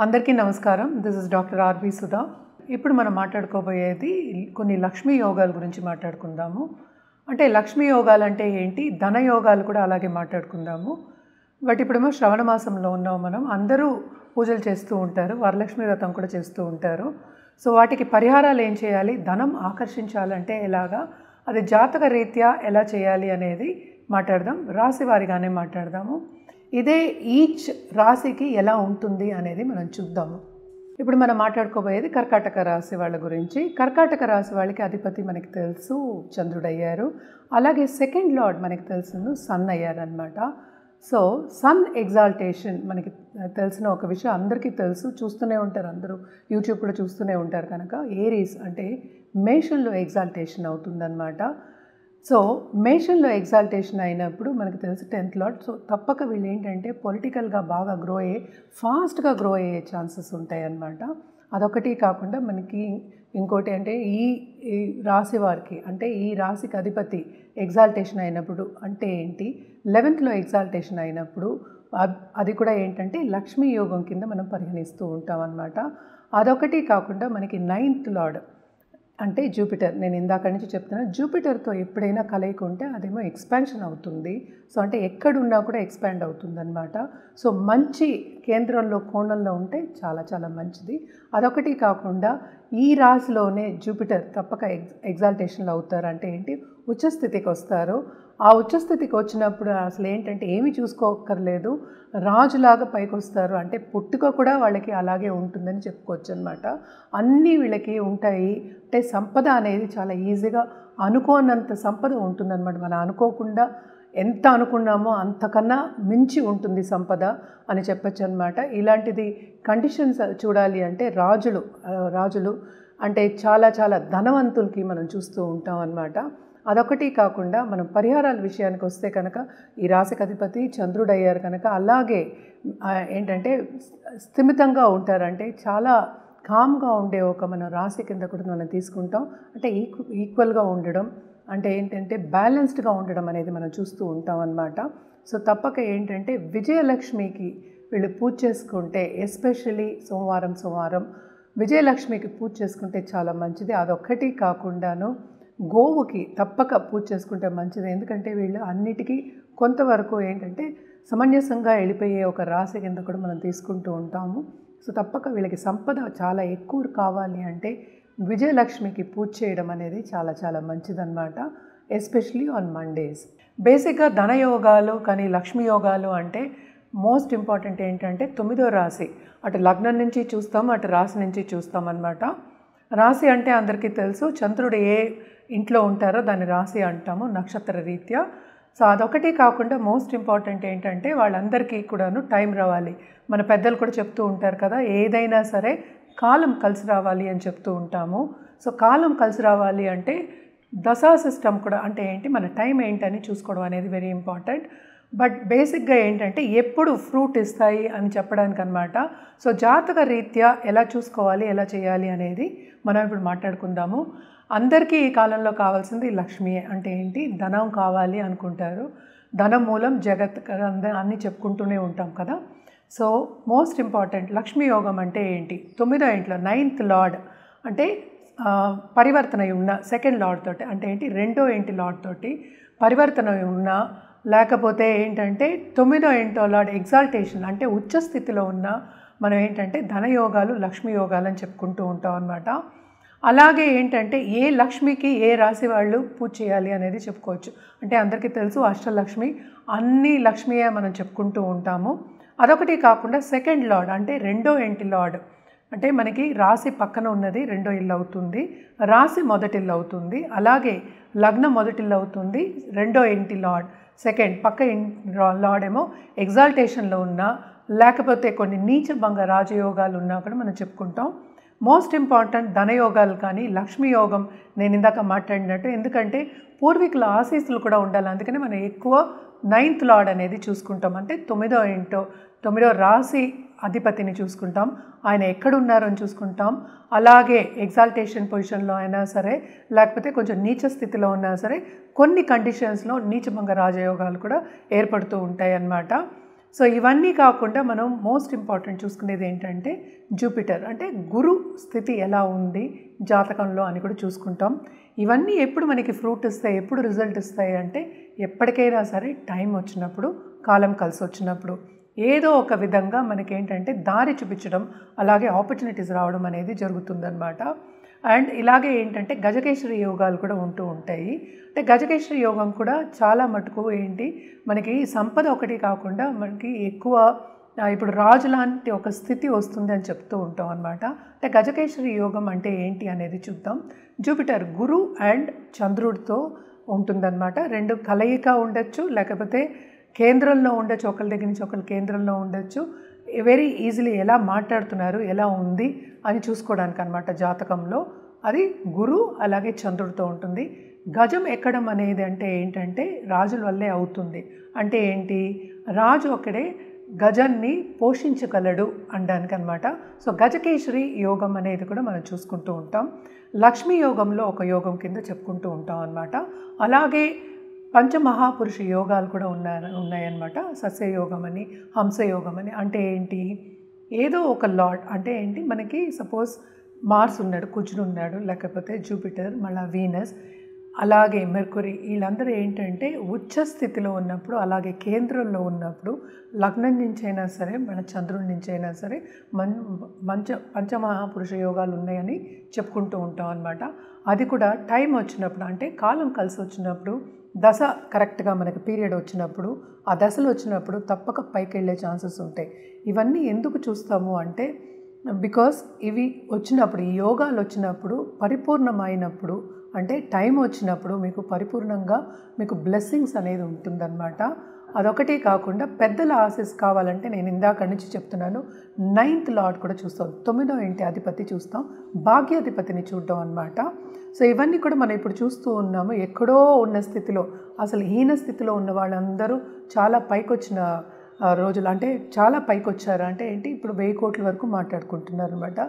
అందరికీ నమస్కారం. This is doctor R V Sudha. ఇప్పుడు మనం మాట్లాడుకోబోయేది కొన్ని లక్ష్మీ యోగాల గురించి మాట్లాడుకుందాము. అంటే లక్ష్మీ యోగాలు అంటే ఏంటి, ధన యోగాలు కూడా అలాగే మాట్లాడుకుందాము. బట్ ఇప్పుడేమో శ్రవణ మాసంలో ఉన్నాం మనం. అందరూ పూజలు చేస్తూ ఉంటారు, వరలక్ష్మి వ్రతం కూడా చేస్తూ ఉంటారు. సో వాటికి పరిహారాలు ఏం చేయాలి, ధనం ఆకర్షించాలంటే ఎలాగా, అది జాతక రీత్యా ఎలా చేయాలి అనేది మాట్లాడదాం. రాశి వారిగానే మాట్లాడదాము. ఇదే ఈచ్ రాశికి ఎలా ఉంటుంది అనేది మనం చూద్దాము. ఇప్పుడు మనం మాట్లాడుకోబోయేది కర్కాటక రాశి వాళ్ళ గురించి. కర్కాటక రాశి వాళ్ళకి అధిపతి మనకి తెలుసు చంద్రుడు అయ్యారు. అలాగే సెకండ్ లార్డ్ మనకి తెలుసు సన్ అయ్యారనమాట. సో సన్ ఎగ్జాల్టేషన్ మనకి తెలిసిన ఒక విషయం అందరికీ తెలుసు, చూస్తూనే ఉంటారు అందరూ, యూట్యూబ్ కూడా చూస్తూనే ఉంటారు. కనుక ఏరీస్ అంటే మేషంలో ఎగ్జాల్టేషన్ అవుతుందన్నమాట. సో మేషంలో ఎగ్జాల్టేషన్ అయినప్పుడు మనకు తెలిసి 10th లార్డ్. సో తప్పక వీళ్ళు ఏంటంటే పొలిటికల్గా బాగా ఫాస్ట్గా గ్రో అయ్యే ఛాన్సెస్ ఉంటాయి అన్నమాట. అదొకటి కాకుండా మనకి ఇంకోటి అంటే ఈ రాశి వారికి, అంటే ఈ రాశికి అధిపతి ఎగ్జాల్టేషన్ అయినప్పుడు అంటే ఏంటి, 11th ఎగ్జాల్టేషన్ అయినప్పుడు అది కూడా ఏంటంటే లక్ష్మీ యోగం కింద మనం పరిగణిస్తూ ఉంటాం అన్నమాట. అదొకటి కాకుండా మనకి 9th లార్డ్ అంటే జూపిటర్. నేను ఇందాక నుంచి చెప్తున్నా, జూపిటర్తో ఎప్పుడైనా కలయిక ఉంటే అదేమో ఎక్స్పాన్షన్ అవుతుంది. సో అంటే ఎక్కడున్నా కూడా ఎక్స్పాండ్ అవుతుందన్నమాట. సో మంచి కేంద్రంలో కోణంలో ఉంటే చాలా చాలా మంచిది. అదొకటి కాకుండా ఈ రాశిలోనే జూపిటర్ తప్పక ఎగ్జాల్టేషన్లో అవుతారు. అంటే ఏంటి, ఉచ్చస్థితికి వస్తారు. ఆ ఉచ్చస్థితికి వచ్చినప్పుడు అసలు ఏంటంటే ఏమి చూసుకోక్కర్లేదు, రాజులాగా పైకి వస్తారు. అంటే పుట్టుక కూడా వాళ్ళకి అలాగే ఉంటుందని చెప్పుకోవచ్చు అనమాట. అన్నీ వీళ్ళకి ఉంటాయి. అంటే సంపద అనేది చాలా ఈజీగా అనుకోనంత సంపద ఉంటుందన్నమాట. మనం అనుకోకుండా ఎంత అనుకున్నామో అంతకన్నా మించి ఉంటుంది సంపద అని చెప్పచ్చు అనమాట. ఇలాంటిది కండిషన్స్ చూడాలి అంటే రాజులు అంటే చాలా చాలా ధనవంతులకి మనం చూస్తూ ఉంటాం అన్నమాట. అదొకటి కాకుండా మనం పరిహారాల విషయానికి వస్తే కనుక ఈ రాశికి అధిపతి చంద్రుడు అయ్యారు కనుక అలాగే ఏంటంటే స్థిమితంగా ఉంటారు. అంటే చాలా కామ్గా ఉండే ఒక మన రాశి కింద కూడా మనం తీసుకుంటాం. అంటే ఈక్వల్గా ఉండడం, అంటే ఏంటంటే బ్యాలెన్స్డ్గా ఉండడం అనేది మనం చూస్తూ ఉంటాం అన్నమాట. సో తప్పక ఏంటంటే విజయలక్ష్మికి వీళ్ళు పూజ చేసుకుంటే, ఎస్పెషలీ సోమవారం విజయలక్ష్మికి పూజ చేసుకుంటే చాలా మంచిది. అదొక్కటి కాకుండాను గోవుకి తప్పక పూజ చేసుకుంటే మంచిది. ఎందుకంటే వీళ్ళు అన్నిటికీ కొంతవరకు ఏంటంటే సమంజసంగా వెళ్ళిపోయే ఒక రాశి కింద కూడా మనం తీసుకుంటూ ఉంటాము. సో తప్పక వీళ్ళకి సంపద చాలా ఎక్కువ కావాలి అంటే విజయలక్ష్మికి పూజ చేయడం అనేది చాలా చాలా మంచిదన్నమాట, ఎస్పెషలీ ఆన్ మండేస్. బేసిక్గా ధనయోగాలు కానీ లక్ష్మీ యోగాలు అంటే మోస్ట్ ఇంపార్టెంట్ ఏంటంటే 9వ రాశి, అటు లగ్నం నుంచి చూస్తాము, అటు రాశి నుంచి చూస్తాం అన్నమాట. రాశి అంటే అందరికీ తెలుసు, చంద్రుడు ఏ ఇంట్లో ఉంటారో దాన్ని రాశి అంటాము నక్షత్ర రీత్యా. సో అదొకటి కాకుండా మోస్ట్ ఇంపార్టెంట్ ఏంటంటే వాళ్ళందరికీ కూడాను టైం రావాలి. మన పెద్దలు కూడా చెప్తూ ఉంటారు కదా, ఏదైనా సరే కాలం కలిసి రావాలి అని చెప్తూ ఉంటాము. సో కాలం కలిసి రావాలి అంటే దశా సిస్టమ్ కూడా, అంటే ఏంటి, మన టైం ఏంటని చూసుకోవడం అనేది వెరీ ఇంపార్టెంట్. బట్ బేసిక్గా ఏంటంటే ఎప్పుడు ఫ్రూట్ ఇస్తాయి అని చెప్పడానికి అనమాట. సో జాతక రీత్యా ఎలా చూసుకోవాలి, ఎలా చేయాలి అనేది మనం ఇప్పుడు మాట్లాడుకుందాము. అందరికీ ఈ కాలంలో కావాల్సింది లక్ష్మి. అంటే ఏంటి, ధనం కావాలి అనుకుంటారు. ధనం మూలం జగత్ అన్నీ చెప్పుకుంటూనే ఉంటాం కదా. సో మోస్ట్ ఇంపార్టెంట్ లక్ష్మీ యోగం అంటే ఏంటి, 9వ ఇంట్లో 9th లార్డ్ అంటే పరివర్తన ఉన్న సెకండ్ లార్డ్ తోటి, అంటే ఏంటి 2వ ఇంటి లార్డ్ తోటి పరివర్తన ఉన్న, లేకపోతే ఏంటంటే 9వ ఇంట్లో లార్డ్ ఎగ్జాల్టేషన్ అంటే ఉచ్చ స్థితిలో ఉన్న మనం ఏంటంటే ధనయోగాలు లక్ష్మీ యోగాలు అని చెప్పుకుంటూ ఉంటాం అన్నమాట. అలాగే ఏంటంటే ఏ లక్ష్మికి ఏ రాశి వాళ్ళు పూజ చేయాలి అనేది చెప్పుకోవచ్చు. అంటే అందరికీ తెలుసు అష్టలక్ష్మి, అన్ని లక్ష్మియే మనం చెప్పుకుంటూ ఉంటాము. అదొకటి కాకుండా సెకండ్ లార్డ్ అంటే 2వ ఇంటి లార్డ్, అంటే మనకి రాశి పక్కన ఉన్నది 2వ ఇల్లు అవుతుంది, రాశి మొదటి ఇల్లు అవుతుంది. అలాగే లగ్నం మొదటి ఇల్లు అవుతుంది, 2వ ఇంటి లార్డ్ సెకండ్ పక్క లార్డ్ ఏమో ఎగ్జాల్టేషన్లో ఉన్నా, లేకపోతే కొన్ని నీచభంగ రాజయోగాలు ఉన్నా కూడా మనం చెప్పుకుంటాం. మోస్ట్ ఇంపార్టెంట్ ధనయోగాలు కానీ లక్ష్మీ యోగం నేను ఇందాక మాట్లాడినట్టు, ఎందుకంటే పూర్వీకుల ఆశీస్సులు కూడా ఉండాలి. అందుకని మనం ఎక్కువ 9th లార్డ్ అనేది చూసుకుంటాం. అంటే 9వ రాశి అధిపతిని చూసుకుంటాం, ఆయన ఎక్కడున్నారో అని చూసుకుంటాం. అలాగే ఎగ్జాల్టేషన్ పొజిషన్లో అయినా సరే, లేకపోతే కొంచెం నీచ స్థితిలో ఉన్నా సరే కొన్ని కండిషన్స్లో నీచభంగ రాజయోగాలు కూడా ఏర్పడుతూ ఉంటాయి అన్నమాట. సో ఇవన్నీ కాకుండా మనం మోస్ట్ ఇంపార్టెంట్ చూసుకునేది ఏంటంటే జూపిటర్, అంటే గురు స్థితి ఎలా ఉంది జాతకంలో అని కూడా చూసుకుంటాం. ఇవన్నీ ఎప్పుడు మనకి ఫ్రూట్ ఇస్తాయి, ఎప్పుడు రిజల్ట్ ఇస్తాయి అంటే ఎప్పటికైనా సరే టైం వచ్చినప్పుడు, కాలం కలిసి వచ్చినప్పుడు ఏదో ఒక విధంగా మనకేంటంటే దారి చూపించడం, అలాగే ఆపర్చునిటీస్ రావడం అనేది జరుగుతుందన్నమాట. అండ్ ఇలాగే ఏంటంటే గజకేశ్వరి యోగాలు కూడా ఉంటూ ఉంటాయి. అంటే గజకేశ్వరి యోగం కూడా చాలా మటుకు ఏంటి మనకి సంపద ఒకటి కాకుండా మనకి ఎక్కువ ఇప్పుడు రాజు లాంటి ఒక స్థితి వస్తుంది అని చెప్తూ ఉంటాం అనమాట. అంటే గజకేశ్వరి యోగం అంటే ఏంటి అనేది చూద్దాం. జూపిటర్ గురు అండ్ చంద్రుడితో ఉంటుందన్నమాట. రెండు కలయిక ఉండొచ్చు, లేకపోతే కేంద్రంలో ఉండొచ్చు, ఒకరి దగ్గర నుంచి ఒకరి కేంద్రంలో ఉండొచ్చు. వెరీ ఈజీలీ ఎలా మాట్లాడుతున్నారు, ఎలా ఉంది అని చూసుకోవడానికి అనమాట జాతకంలో. అది గురు అలాగే చంద్రుడితో ఉంటుంది. గజం ఎక్కడం అనేది అంటే ఏంటంటే రాజుల వల్లే అవుతుంది. అంటే ఏంటి, రాజు ఒక్కడే గజాన్ని పోషించగలడు అనడానికి అనమాట. సో గజకేశ్వరి యోగం అనేది కూడా మనం చూసుకుంటూ ఉంటాం. లక్ష్మీ యోగంలో ఒక యోగం కింద చెప్పుకుంటూ ఉంటాం అనమాట. అలాగే పంచమహాపురుష యోగాలు కూడా ఉన్నాయన్నమాట. సస్యయోగం అని, హంసయోగం అని. అంటే ఏంటి, ఏదో ఒక లార్డ్, అంటే ఏంటి మనకి సపోజ్ మార్స్ ఉన్నాడు, కుజుడు ఉన్నాడు, లేకపోతే జూపిటర్, మళ్ళీ వీనస్, అలాగే మెర్కురీ, వీళ్ళందరూ ఏంటంటే ఉచ్చ స్థితిలో ఉన్నప్పుడు, అలాగే కేంద్రంలో ఉన్నప్పుడు, లగ్నం నుంచి అయినా సరే మన చంద్రుడి నుంచి అయినా సరే పంచమహాపురుష యోగాలు ఉన్నాయని చెప్పుకుంటూ ఉంటాం అనమాట. అది కూడా టైం వచ్చినప్పుడు, అంటే కాలం కలిసి వచ్చినప్పుడు, దశ కరెక్ట్గా మనకి పీరియడ్ వచ్చినప్పుడు, ఆ దశలు వచ్చినప్పుడు తప్పక పైకి వెళ్ళే ఛాన్సెస్ ఉంటాయి. ఇవన్నీ ఎందుకు చూస్తాము అంటే బికాస్ ఇవి వచ్చినప్పుడు, ఈ యోగాలు వచ్చినప్పుడు, పరిపూర్ణమైనప్పుడు, అంటే టైం వచ్చినప్పుడు మీకు పరిపూర్ణంగా మీకు బ్లెస్సింగ్స్ అనేది ఉంటుందన్నమాట. అదొకటే కాకుండా పెద్దల ఆశీస్ కావాలంటే నేను ఇందాక నుంచి చెప్తున్నాను, 9th లార్డ్ కూడా చూస్తాం, 9వ ఇంటి అధిపతి చూస్తాం, భాగ్యాధిపతిని చూడడం అనమాట. సో ఇవన్నీ కూడా మనం ఇప్పుడు చూస్తూ ఉన్నాము. ఎక్కడో ఉన్న స్థితిలో, అసలు హీన స్థితిలో ఉన్న వాళ్ళందరూ చాలా పైకొచ్చిన రోజులు, అంటే చాలా పైకి వచ్చారు. అంటే ఏంటి, ఇప్పుడు 1000 కోట్ల వరకు మాట్లాడుకుంటున్నారు అనమాట.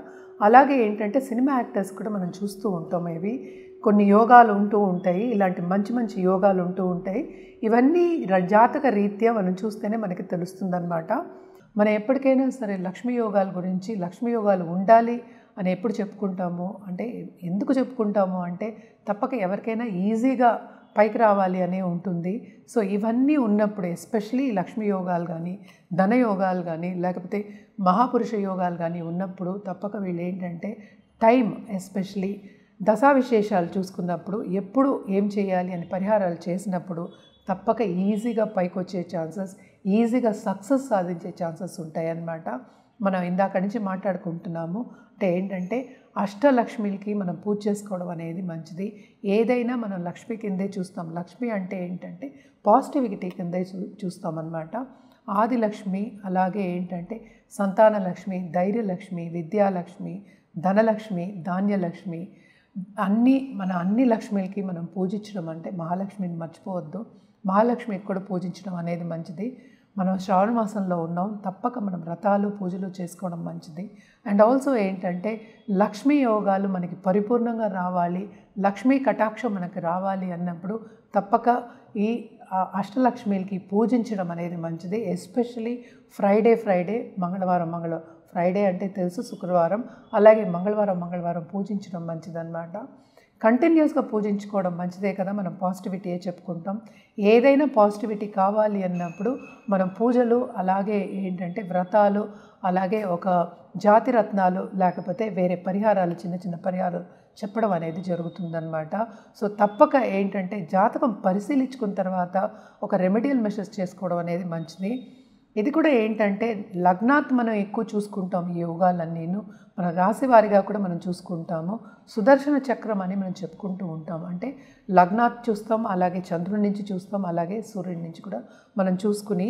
అలాగే ఏంటంటే సినిమా యాక్టర్స్ కూడా మనం చూస్తూ ఉంటాం. ఇవి కొన్ని యోగాలు ఉంటూ ఉంటాయి, ఇలాంటి మంచి మంచి యోగాలు ఉంటూ ఉంటాయి. ఇవన్నీ జాతక రీత్యా మనం చూస్తేనే మనకి తెలుస్తుందన్నమాట. మనం ఎప్పటికైనా సరే లక్ష్మీ యోగాల గురించి, లక్ష్మీ యోగాలు ఉండాలి అని ఎప్పుడు చెప్పుకుంటాము అంటే, ఎందుకు చెప్పుకుంటాము అంటే తప్పక ఎవరికైనా ఈజీగా పైకి రావాలి అనే ఉంటుంది. సో ఇవన్నీ ఉన్నప్పుడు, ఎస్పెషలీ లక్ష్మీ యోగాలు కానీ, ధన యోగాలు కానీ, లేకపోతే మహాపురుష యోగాలు కానీ ఉన్నప్పుడు తప్పక వీళ్ళు ఏంటంటే టైం, ఎస్పెషలీ దశా విశేషాలు చూసుకున్నప్పుడు, ఎప్పుడు ఏం చేయాలి అని పరిహారాలు చేసినప్పుడు తప్పక ఈజీగా పైకి వచ్చే ఛాన్సెస్, ఈజీగా సక్సెస్ సాధించే ఛాన్సెస్ ఉంటాయన్నమాట. మనం ఇందాక నుంచి మాట్లాడుకుంటున్నాము. అంటే ఏంటంటే అష్టలక్ష్మికి మనం పూజ చేసుకోవడం అనేది మంచిది. ఏదైనా మనం లక్ష్మి కిందే చూస్తాం. లక్ష్మి అంటే ఏంటంటే పాజిటివిటీ కిందే చూస్తామన్నమాట. ఆదిలక్ష్మి, అలాగే ఏంటంటే సంతానలక్ష్మి, ధైర్యలక్ష్మి, విద్యాలక్ష్మి, ధనలక్ష్మి, ధాన్యలక్ష్మి, అన్ని లక్ష్మికి మనం పూజించడం, అంటే మహాలక్ష్మిని మర్చిపోవద్దు. మహాలక్ష్మికి కూడా పూజించడం అనేది మంచిది. మనం శ్రావణ మాసంలో ఉన్నాం, తప్పక మనం వ్రతాలు పూజలు చేసుకోవడం మంచిది. అండ్ ఆల్సో ఏంటంటే లక్ష్మీ యోగాలు మనకి పరిపూర్ణంగా రావాలి, లక్ష్మీ కటాక్షం మనకి రావాలి అన్నప్పుడు తప్పక ఈ అష్టలక్ష్మికి పూజించడం అనేది మంచిది. ఎస్పెషలీ ఫ్రైడే, మంగళవారం ఫ్రైడే అంటే తెలుసు, శుక్రవారం, అలాగే మంగళవారం పూజించడం మంచిదన్నమాట. కంటిన్యూస్గా పూజించుకోవడం మంచిదే కదా, మనం పాజిటివిటీయే చెప్పుకుంటాం. ఏదైనా పాజిటివిటీ కావాలి అన్నప్పుడు మనం పూజలు, అలాగే ఏంటంటే వ్రతాలు, అలాగే ఒక జాతి రత్నాలు, లేకపోతే వేరే పరిహారాలు, చిన్న చిన్న పరిహారాలు చెప్పడం అనేది జరుగుతుందన్నమాట. సో తప్పక ఏంటంటే జాతకం పరిశీలించుకున్న తర్వాత ఒక రెమెడియల్ మెషర్స్ చేసుకోవడం అనేది మంచిది. ఇది కూడా ఏంటంటే లగ్నాత్ మనం ఎక్కువ చూసుకుంటాం, ఈ యోగాలన్నీను మన రాశి వారిగా కూడా మనం చూసుకుంటాము. సుదర్శన చక్రం అని మనం చెప్పుకుంటూ ఉంటాం. అంటే లగ్నాత్ చూస్తాం, అలాగే చంద్రుడి నుంచి చూస్తాం, అలాగే సూర్యుడి నుంచి కూడా మనం చూసుకుని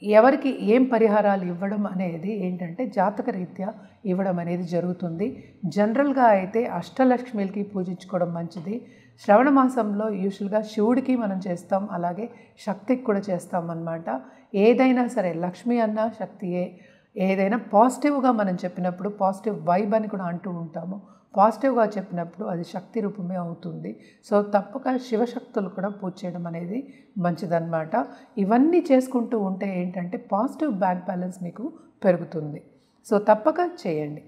ఎవరికి ఏం పరిహారాలు ఇవ్వడం అనేది ఏంటంటే జాతక రీత్యా ఇవ్వడం అనేది జరుగుతుంది. జనరల్గా అయితే అష్టలక్ష్మికి పూజించుకోవడం మంచిది. శ్రవణ మాసంలో యూజువల్గా శివుడికి మనం చేస్తాం, అలాగే శక్తికి కూడా చేస్తాం అన్నమాట. ఏదైనా సరే లక్ష్మి అన్నా శక్తియే. ఏదైనా పాజిటివ్గా మనం చెప్పినప్పుడు పాజిటివ్ వైబ్ అని కూడా అంటూ ఉంటాము. పాజిటివ్గా చెప్పినప్పుడు అది శక్తి రూపమే అవుతుంది. సో తప్పక శివశక్తులు కూడా పూజ చేయడం అనేది మంచిదన్నమాట. ఇవన్నీ చేసుకుంటూ ఉంటే ఏంటంటే పాజిటివ్ బ్యాంక్ బ్యాలెన్స్ మీకు పెరుగుతుంది. సో తప్పక చేయండి.